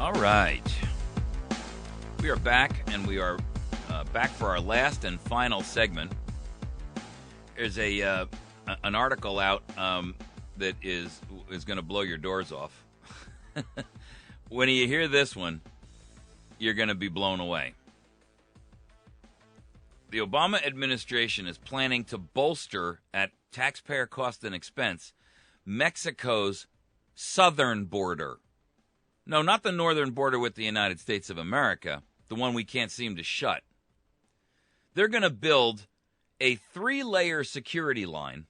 All right. We are back, and we are back for our last and final segment. There's an article out that is going to blow your doors off. When you hear this one, you're going to be blown away. The Obama administration is planning to bolster, at taxpayer cost and expense, Mexico's southern border. No, not the northern border with the United States of America, the one we can't seem to shut. They're going to build a 3-layer security line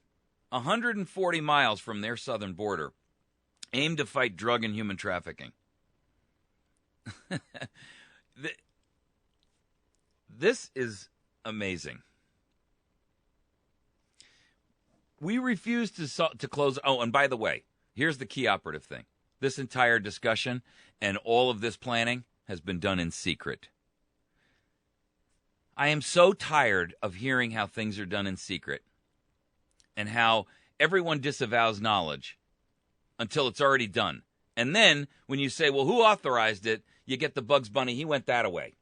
140 miles from their southern border, aimed to fight drug and human trafficking. This is amazing. We refuse to close. Oh, and by the way, here's the key operative thing. This entire discussion and all of this planning has been done in secret. I am so tired of hearing how things are done in secret and how everyone disavows knowledge until it's already done. And then when you say, well, who authorized it, you get the Bugs Bunny, he went that away.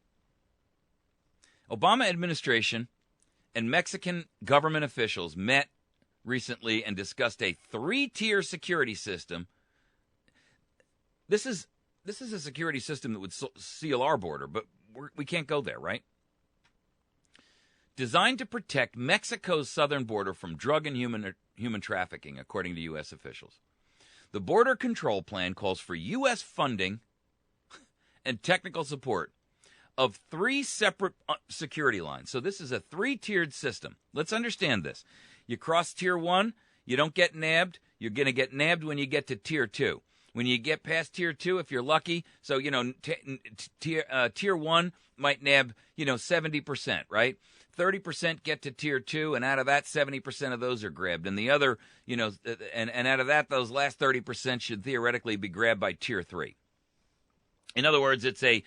Obama administration and Mexican government officials met recently and discussed a 3-tier security system. This is a security system that would seal our border, but we can't go there, right? Designed to protect Mexico's southern border from drug and human trafficking, according to U.S. officials. The border control plan calls for U.S. funding and technical support of 3 separate security lines. So this is a 3-tiered system. Let's understand this. You cross Tier 1, you don't get nabbed. You're going to get nabbed when you get to Tier 2. When you get past Tier 2, if you're lucky, so, Tier 1 might nab, 70%, right? 30% get to Tier 2, and out of that, 70% of those are grabbed. And the other, and out of that, those last 30% should theoretically be grabbed by Tier 3. In other words, it's a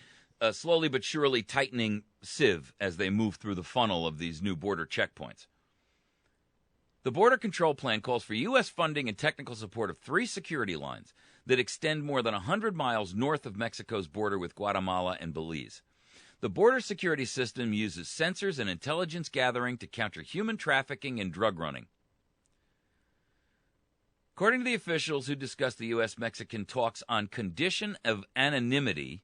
slowly but surely tightening sieve as they move through the funnel of these new border checkpoints. The border control plan calls for U.S. funding and technical support of 3 security lines that extend more than 100 miles north of Mexico's border with Guatemala and Belize. The border security system uses sensors and intelligence gathering to counter human trafficking and drug running. According to the officials who discussed the U.S.-Mexican talks on condition of anonymity,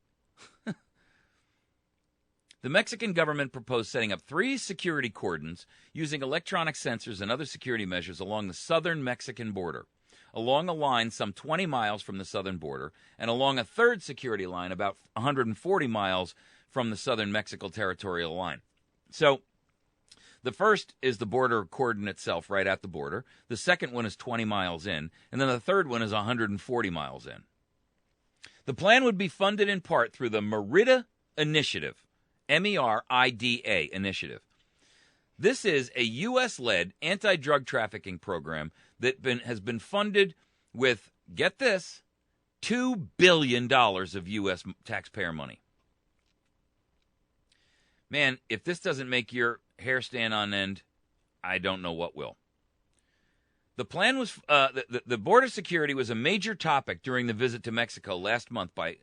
the Mexican government proposed setting up 3 security cordons using electronic sensors and other security measures along the southern Mexican border, along a line some 20 miles from the southern border, and along a 3rd security line about 140 miles from the southern Mexico territorial line. So the first is the border cordon itself right at the border. The second one is 20 miles in, and then the third one is 140 miles in. The plan would be funded in part through the Merida Initiative, MERIDA initiative. This is a U.S.-led anti-drug trafficking program that has been funded with, get this, $2 billion of U.S. taxpayer money. Man, if this doesn't make your hair stand on end, I don't know what will. The plan was the border security was a major topic during the visit to Mexico last month by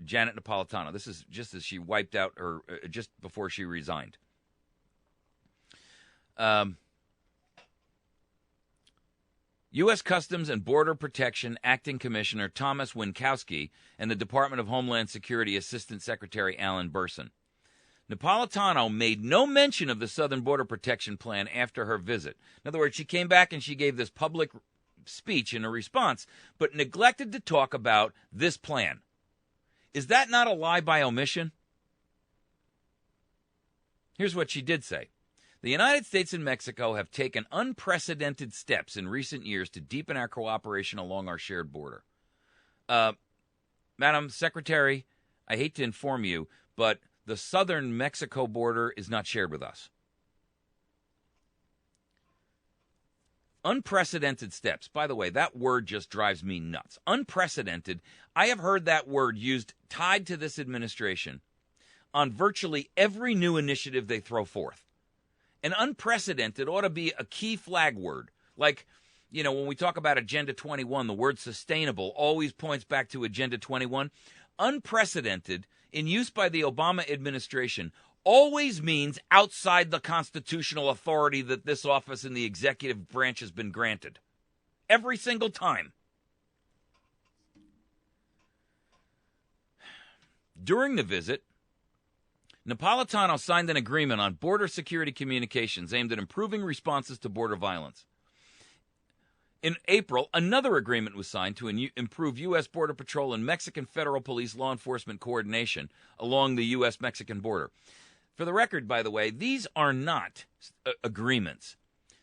Janet Napolitano. This is just as she wiped out her, just before she resigned. U.S. Customs and Border Protection Acting Commissioner Thomas Winkowski and the Department of Homeland Security Assistant Secretary Alan Burson. Napolitano made no mention of the Southern Border Protection Plan after her visit. In other words, she came back and she gave this public speech in a response, but neglected to talk about this plan. Is that not a lie by omission? Here's what she did say. The United States and Mexico have taken unprecedented steps in recent years to deepen our cooperation along our shared border. Madam Secretary, I hate to inform you, but the southern Mexico border is not shared with us. Unprecedented steps. By the way, that word just drives me nuts. Unprecedented. I have heard that word used tied to this administration on virtually every new initiative they throw forth. And unprecedented ought to be a key flag word. Like, when we talk about Agenda 21, the word sustainable always points back to Agenda 21. unprecedented in use by the Obama administration always means outside the constitutional authority that this office in the executive branch has been granted. Every single time. During the visit, Napolitano signed an agreement on border security communications aimed at improving responses to border violence. In April, another agreement was signed to improve U.S. Border Patrol and Mexican Federal Police law enforcement coordination along the U.S.-Mexican border. For the record, by the way, these are not agreements.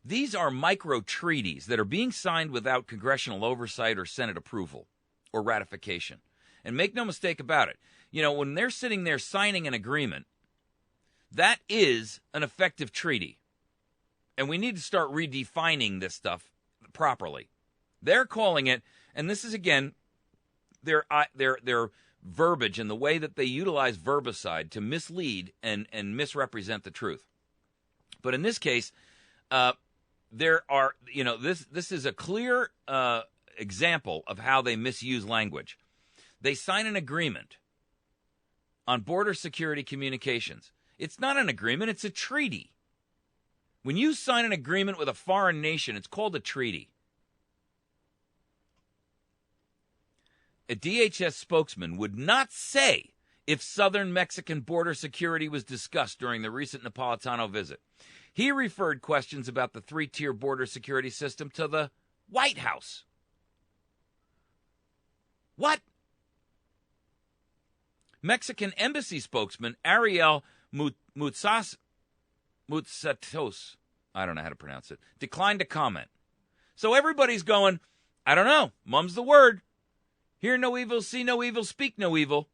These are micro-treaties that are being signed without congressional oversight or Senate approval or ratification. And make no mistake about it, you know, when they're sitting there signing an agreement, that is an effective treaty. And we need to start redefining this stuff properly. They're calling it, and this is, again, their verbiage and the way that they utilize verbicide to mislead and misrepresent the truth. But in this case, there are, you know, this is a clear example of how they misuse language. They sign an agreement on border security communications. It's not an agreement, it's a treaty. When you sign an agreement with a foreign nation, it's called a treaty. A DHS spokesman would not say if southern Mexican border security was discussed during the recent Napolitano visit. He referred questions about the three-tier border security system to the White House. What? Mexican embassy spokesman Ariel Muzatos, I don't know how to pronounce it, declined to comment. So everybody's going, I don't know, mum's the word. Hear no evil, see no evil, speak no evil.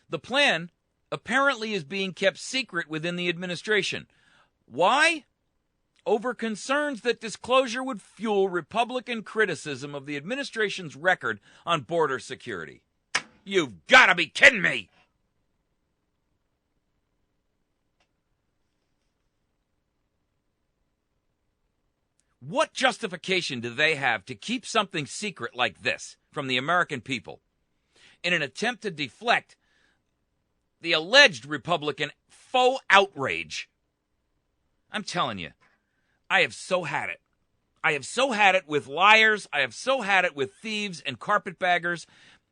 The plan apparently is being kept secret within the administration. Why? Over concerns that disclosure would fuel Republican criticism of the administration's record on border security. You've got to be kidding me! What justification do they have to keep something secret like this from the American people in an attempt to deflect the alleged Republican faux outrage? I'm telling you, I have so had it. I have so had it with liars. I have so had it with thieves and carpetbaggers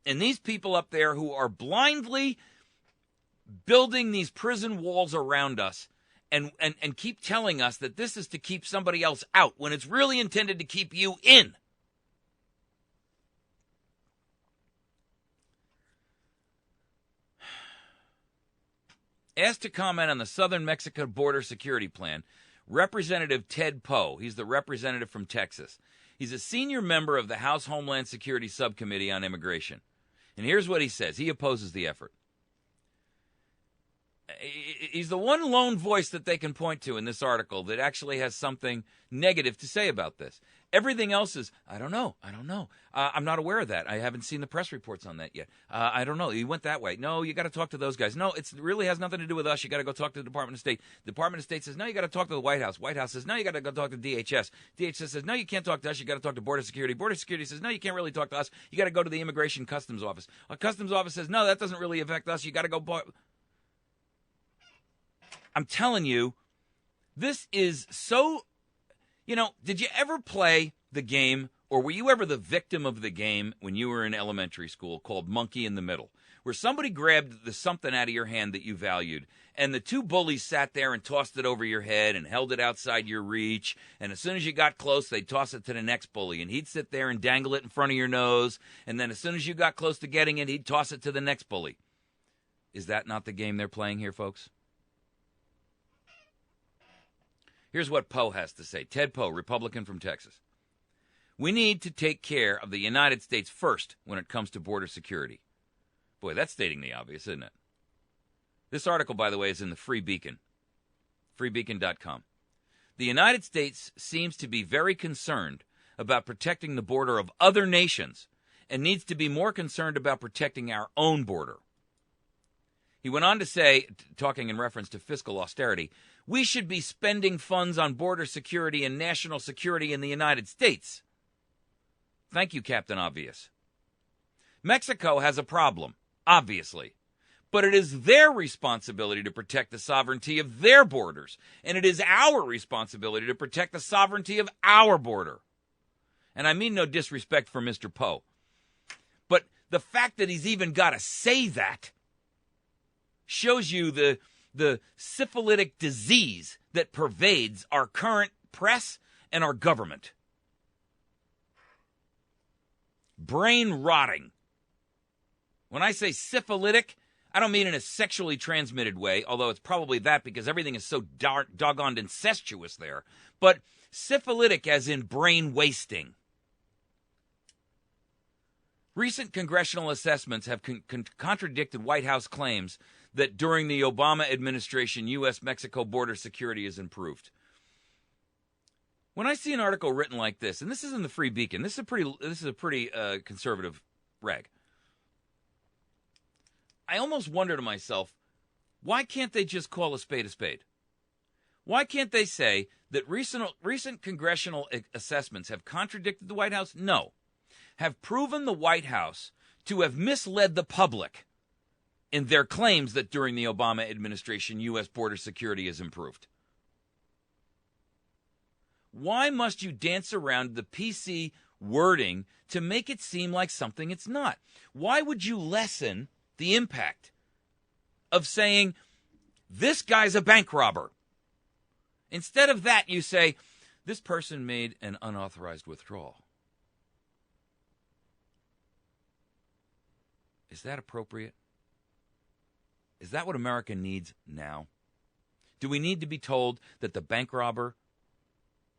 and these people up there who are blindly building these prison walls around us and keep telling us that this is to keep somebody else out when it's really intended to keep you in. Asked to comment on the southern Mexico border security plan, Representative Ted Poe, he's the representative from Texas. He's a senior member of the House Homeland Security Subcommittee on Immigration. And here's what he says. He opposes the effort. He's the one lone voice that they can point to in this article that actually has something negative to say about this. Everything else is, I don't know. I'm not aware of that. I haven't seen the press reports on that yet. I don't know. He went that way. No, you got to talk to those guys. No, it really has nothing to do with us. You got to go talk to the Department of State. The Department of State says, no, you got to talk to the White House. White House says, no, you got to go talk to DHS. DHS says, no, you can't talk to us. You got to talk to Border Security. Border Security says, no, you can't really talk to us. You got to go to the Immigration Customs Office. A Customs Office says, no, that doesn't really affect us. You got to go. I'm telling you, this is so, you know, did you ever play the game, or were you ever the victim of the game when you were in elementary school called Monkey in the Middle, where somebody grabbed the something out of your hand that you valued, and the two bullies sat there and tossed it over your head and held it outside your reach, and as soon as you got close, they'd toss it to the next bully, and he'd sit there and dangle it in front of your nose, and then as soon as you got close to getting it, he'd toss it to the next bully. Is that not the game they're playing here, folks? Here's what Poe has to say. Ted Poe, Republican from Texas. We need to take care of the United States first when it comes to border security. Boy, that's stating the obvious, isn't it? This article, by the way, is in the Free Beacon, freebeacon.com. The United States seems to be very concerned about protecting the border of other nations and needs to be more concerned about protecting our own border. He went on to say, talking in reference to fiscal austerity, we should be spending funds on border security and national security in the United States. Thank you, Captain Obvious. Mexico has a problem, obviously. But it is their responsibility to protect the sovereignty of their borders. And it is our responsibility to protect the sovereignty of our border. And I mean no disrespect for Mr. Poe. But the fact that he's even got to say that shows you the syphilitic disease that pervades our current press and our government. Brain rotting. When I say syphilitic, I don't mean in a sexually transmitted way, although it's probably that because everything is so doggone incestuous there. But syphilitic as in brain wasting. Recent congressional assessments have contradicted White House claims that during the Obama administration, U.S.-Mexico border security is improved. When I see an article written like this, and this is in the Free Beacon, this is a pretty conservative rag. I almost wonder to myself, why can't they just call a spade a spade? Why can't they say that recent congressional assessments have contradicted the White House? No. Have proven the White House to have misled the public in their claims that during the Obama administration, U.S. border security is improved. Why must you dance around the PC wording to make it seem like something it's not? Why would you lessen the impact of saying, this guy's a bank robber? Instead of that, you say, this person made an unauthorized withdrawal. Is that appropriate? Is that what America needs now? Do we need to be told that the bank robber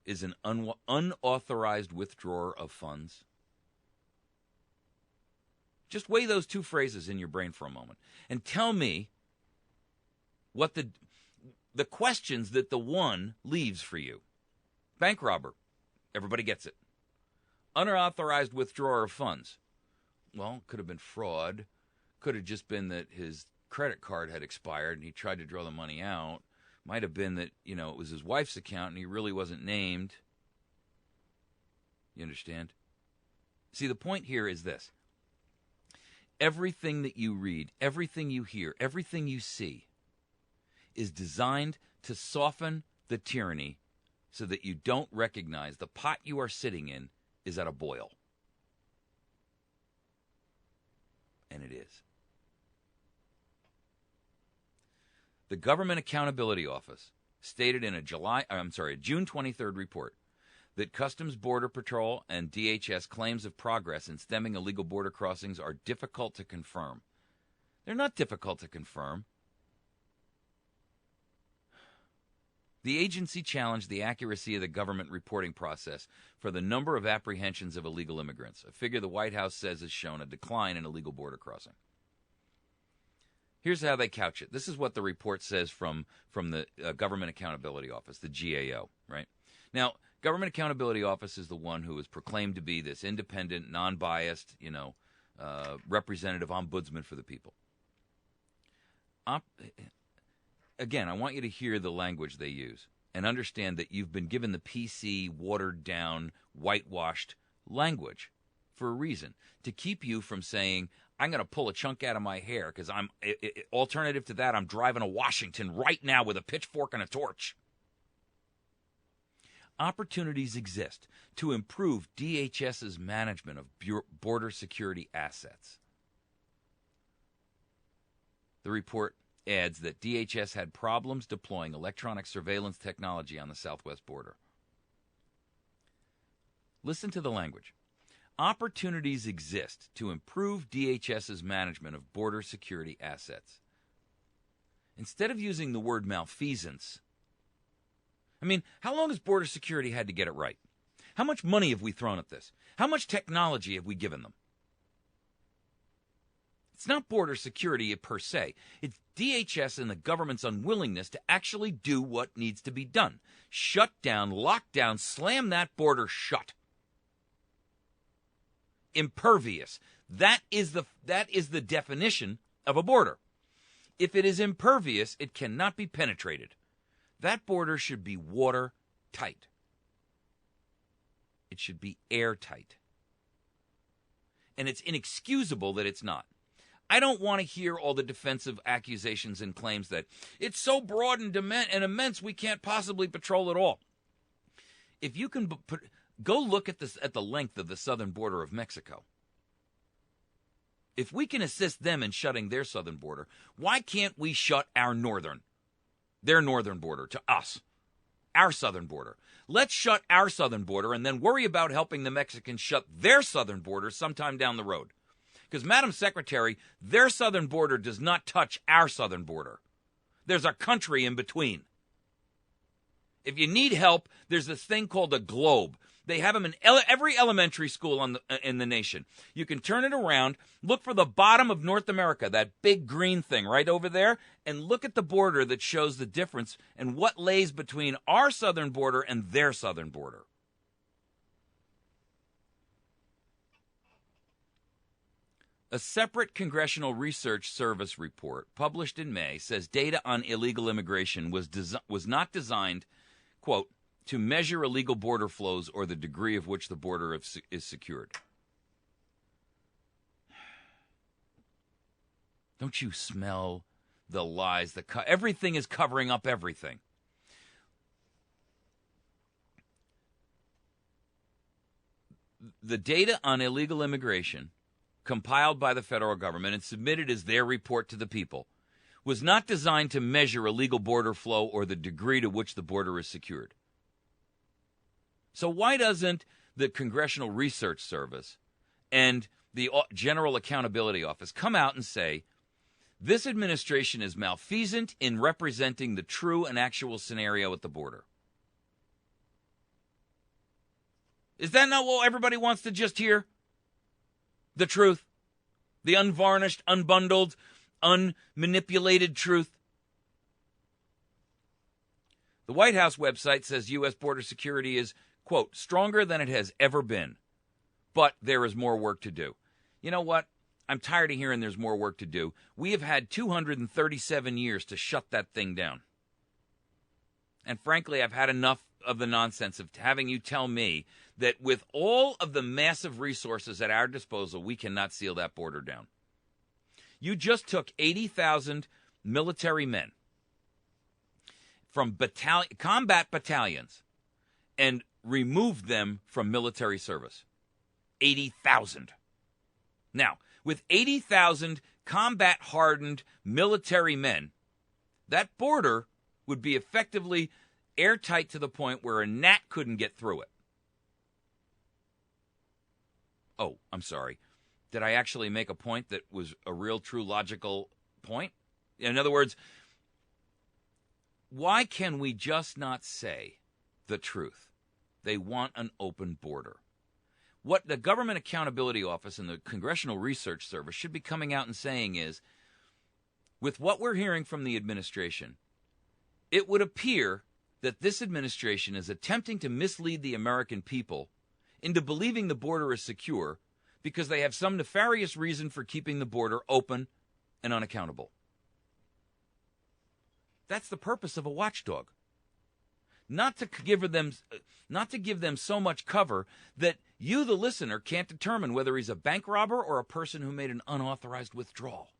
is an unauthorized withdrawer of funds? Just weigh those two phrases in your brain for a moment and tell me what the questions that the one leaves for you. Bank robber, everybody gets it. Unauthorized withdrawer of funds. Well, could have been fraud. Could have just been that his credit card had expired and he tried to draw the money out. Might have been that, it was his wife's account and he really wasn't named. You understand? See, the point here is this. Everything that you read, everything you hear, everything you see is designed to soften the tyranny so that you don't recognize the pot you are sitting in is at a boil. And it is. The Government Accountability Office stated in a June 23rd report that Customs Border Patrol and DHS claims of progress in stemming illegal border crossings are difficult to confirm. They're not difficult to confirm. The agency challenged the accuracy of the government reporting process for the number of apprehensions of illegal immigrants, a figure the White House says has shown a decline in illegal border crossing. Here's how they couch it. This is what the report says from the Government Accountability Office, the GAO, right? Now, Government Accountability Office is the one who is proclaimed to be this independent, non-biased, representative ombudsman for the people. Again, I want you to hear the language they use and understand that you've been given the PC, watered-down, whitewashed language for a reason, to keep you from saying, I'm going to pull a chunk out of my hair because alternative to that, I'm driving to Washington right now with a pitchfork and a torch. Opportunities exist to improve DHS's management of border security assets. The report adds that DHS had problems deploying electronic surveillance technology on the southwest border. Listen to the language. Opportunities exist to improve DHS's management of border security assets. Instead of using the word malfeasance, how long has border security had to get it right? How much money have we thrown at this? How much technology have we given them? It's not border security per se. It's DHS and the government's unwillingness to actually do what needs to be done. Shut down, lock down, slam that border shut. Impervious. That is the definition of a border. If it is impervious, it cannot be penetrated. That border should be watertight. It should be airtight. and it's inexcusable that it's not. I don't want to hear all the defensive accusations and claims that it's so broad and immense we can't possibly patrol it all. If you can go look at the length of the southern border of Mexico. If we can assist them in shutting their southern border, why can't we shut their northern border to us, our southern border? Let's shut our southern border and then worry about helping the Mexicans shut their southern border sometime down the road. Because, Madam Secretary, their southern border does not touch our southern border. There's a country in between. If you need help, there's this thing called a globe. They have them in every elementary school in the nation. You can turn it around, look for the bottom of North America, that big green thing right over there, and look at the border that shows the difference and what lays between our southern border and their southern border. A separate Congressional Research Service report published in May says data on illegal immigration was not designed, quote, to measure illegal border flows or the degree of which the border is secured. Don't you smell the lies? Everything is covering up everything. The data on illegal immigration, compiled by the federal government and submitted as their report to the people, was not designed to measure illegal border flow or the degree to which the border is secured. So why doesn't the Congressional Research Service and the General Accountability Office come out and say, this administration is malfeasant in representing the true and actual scenario at the border? Is that not what everybody wants to just hear? The truth, the unvarnished, unbundled, unmanipulated truth. The White House website says U.S. border security is, quote, stronger than it has ever been, but there is more work to do. You know what? I'm tired of hearing there's more work to do. We have had 237 years to shut that thing down. And frankly, I've had enough of the nonsense of having you tell me that with all of the massive resources at our disposal, we cannot seal that border down. You just took 80,000 military men from combat battalions and removed them from military service. 80,000. Now, with 80,000 combat-hardened military men, that border would be effectively airtight to the point where a gnat couldn't get through it. Oh, I'm sorry. Did I actually make a point that was a real, true, logical point? In other words, why can we just not say the truth? They want an open border. What the Government Accountability Office and the Congressional Research Service should be coming out and saying is, with what we're hearing from the administration, it would appear that this administration is attempting to mislead the American people into believing the border is secure because they have some nefarious reason for keeping the border open and unaccountable. That's the purpose of a watchdog. Not to give them so much cover that you, the listener, can't determine whether he's a bank robber or a person who made an unauthorized withdrawal.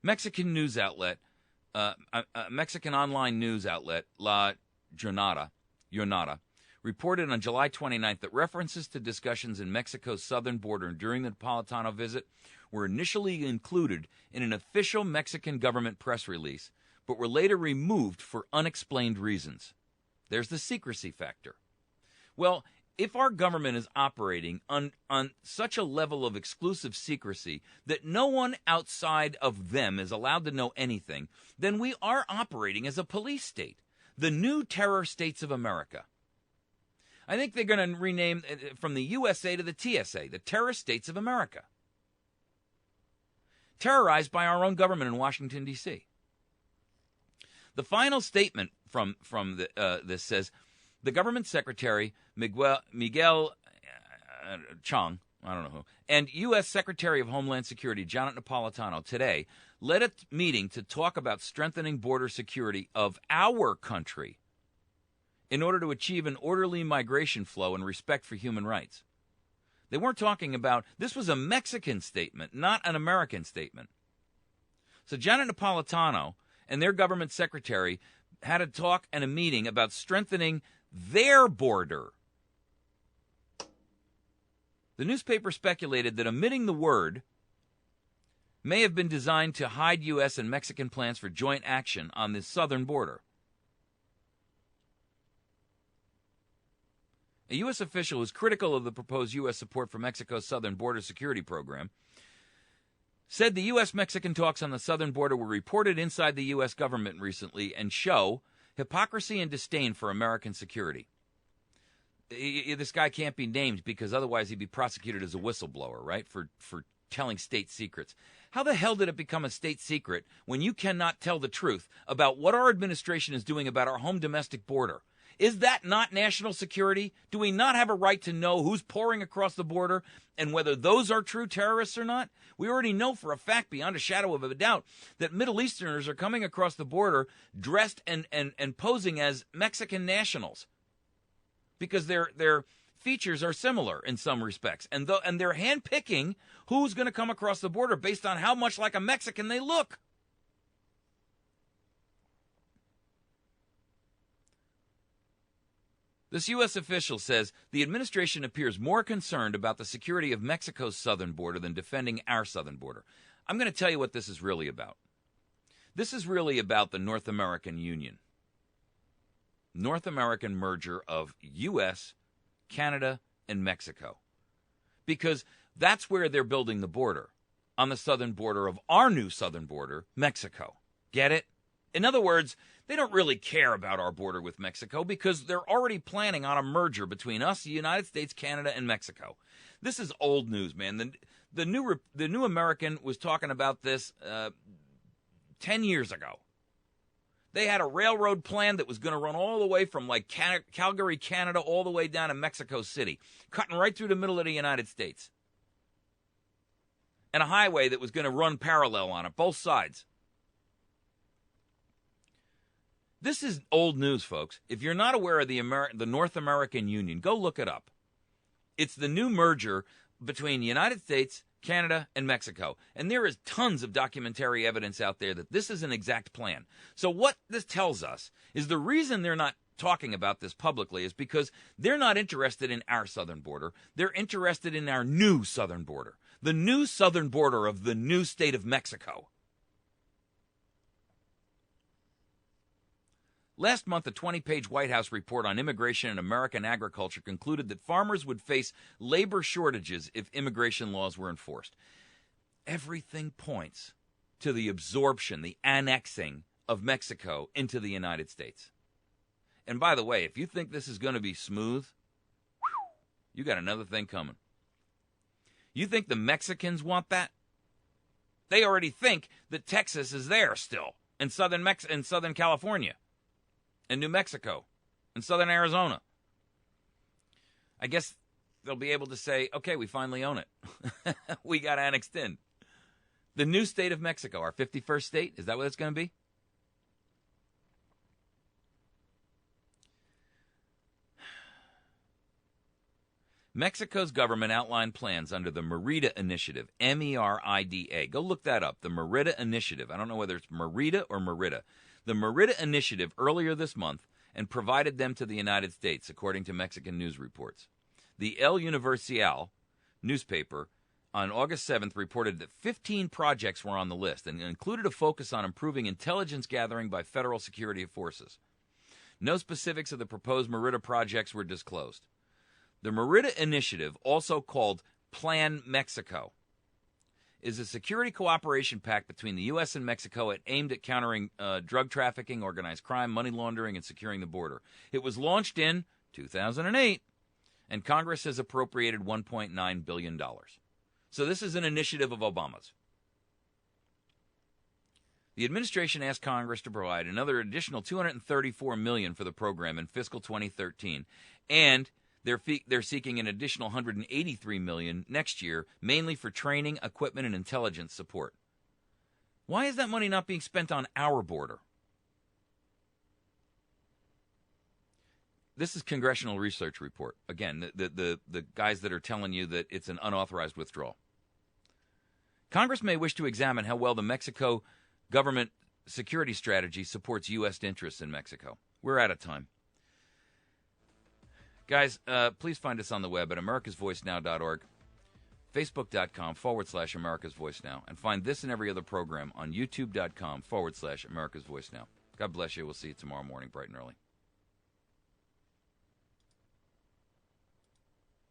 Mexican online news outlet La Jornada reported on July 29th that references to discussions in Mexico's southern border during the Napolitano visit were initially included in an official Mexican government press release, but were later removed for unexplained reasons. There's the secrecy factor. Well, if our government is operating on such a level of exclusive secrecy that no one outside of them is allowed to know anything, then we are operating as a police state, the new terror states of America. I think they're going to rename from the USA to the TSA, the terrorist states of America. Terrorized by our own government in Washington, D.C. The final statement from this says, the government secretary, Miguel Chong, I don't know who, and U.S. Secretary of Homeland Security, Janet Napolitano, today led a meeting to talk about strengthening border security of our country in order to achieve an orderly migration flow and respect for human rights. They weren't talking about, this was a Mexican statement, not an American statement. So Janet Napolitano and their government secretary had a talk and a meeting about strengthening their border. The newspaper speculated that omitting the word may have been designed to hide U.S. and Mexican plans for joint action on the southern border. A U.S. official who's critical of the proposed U.S. support for Mexico's southern border security program said the U.S.-Mexican talks on the southern border were reported inside the U.S. government recently and show hypocrisy and disdain for American security. This guy can't be named because otherwise he'd be prosecuted as a whistleblower, right, for telling state secrets. How the hell did it become a state secret when you cannot tell the truth about what our administration is doing about our home domestic border? Is that not national security? Do we not have a right to know who's pouring across the border and whether those are true terrorists or not? We already know for a fact, beyond a shadow of a doubt, that Middle Easterners are coming across the border dressed and posing as Mexican nationals because their features are similar in some respects. And they're handpicking who's going to come across the border based on how much like a Mexican they look. This U.S. official says the administration appears more concerned about the security of Mexico's southern border than defending our southern border. I'm going to tell you what this is really about. This is really about the North American Union. North American merger of U.S., Canada, and Mexico. Because that's where they're building the border, on the southern border of our new southern border, Mexico. Get it? In other words, they don't really care about our border with Mexico because they're already planning on a merger between us, the United States, Canada, and Mexico. This is old news, man. The New American was talking about this 10 years ago. They had a railroad plan that was going to run all the way from like Calgary, Canada, all the way down to Mexico City, cutting right through the middle of the United States. And a highway that was going to run parallel on it, both sides. This is old news, folks. If you're not aware of the North American Union, go look it up. It's the new merger between the United States, Canada, and Mexico. And there is tons of documentary evidence out there that this is an exact plan. So what this tells us is the reason they're not talking about this publicly is because they're not interested in our southern border. They're interested in our new southern border, the new southern border of the new state of Mexico. Last month, a 20-page White House report on immigration and American agriculture concluded that farmers would face labor shortages if immigration laws were enforced. Everything points to the absorption, the annexing of Mexico into the United States. And by the way, if you think this is going to be smooth, you got another thing coming. You think the Mexicans want that? They already think that Texas is there still, in Southern California. And New Mexico, and southern Arizona. I guess they'll be able to say, okay, we finally own it. We got annexed in. The new state of Mexico, our 51st state, is that what it's going to be? Mexico's government outlined plans under the Merida Initiative, M-E-R-I-D-A. Go look that up, the Merida Initiative. I don't know whether it's Merida or Merida. The Merida Initiative earlier this month and provided them to the United States, according to Mexican news reports. The El Universal newspaper on August 7th reported that 15 projects were on the list and included a focus on improving intelligence gathering by federal security forces. No specifics of the proposed Merida projects were disclosed. The Merida Initiative, also called Plan Mexico, is a security cooperation pact between the U.S. and Mexico aimed at countering drug trafficking, organized crime, money laundering, and securing the border. It was launched in 2008, and Congress has appropriated $1.9 billion. So this is an initiative of Obama's. The administration asked Congress to provide another additional $234 million for the program in fiscal 2013, and they're seeking an additional $183 million next year, mainly for training, equipment, and intelligence support. Why is that money not being spent on our border? This is Congressional Research Report. Again, the guys that are telling you that it's an unauthorized withdrawal. Congress may wish to examine how well the Mexico government security strategy supports U.S. interests in Mexico. We're out of time. Guys, please find us on the web at americasvoicenow.org, facebook.com/americasvoicenow, and find this and every other program on youtube.com/americasvoicenow. God bless you. We'll see you tomorrow morning, bright and early.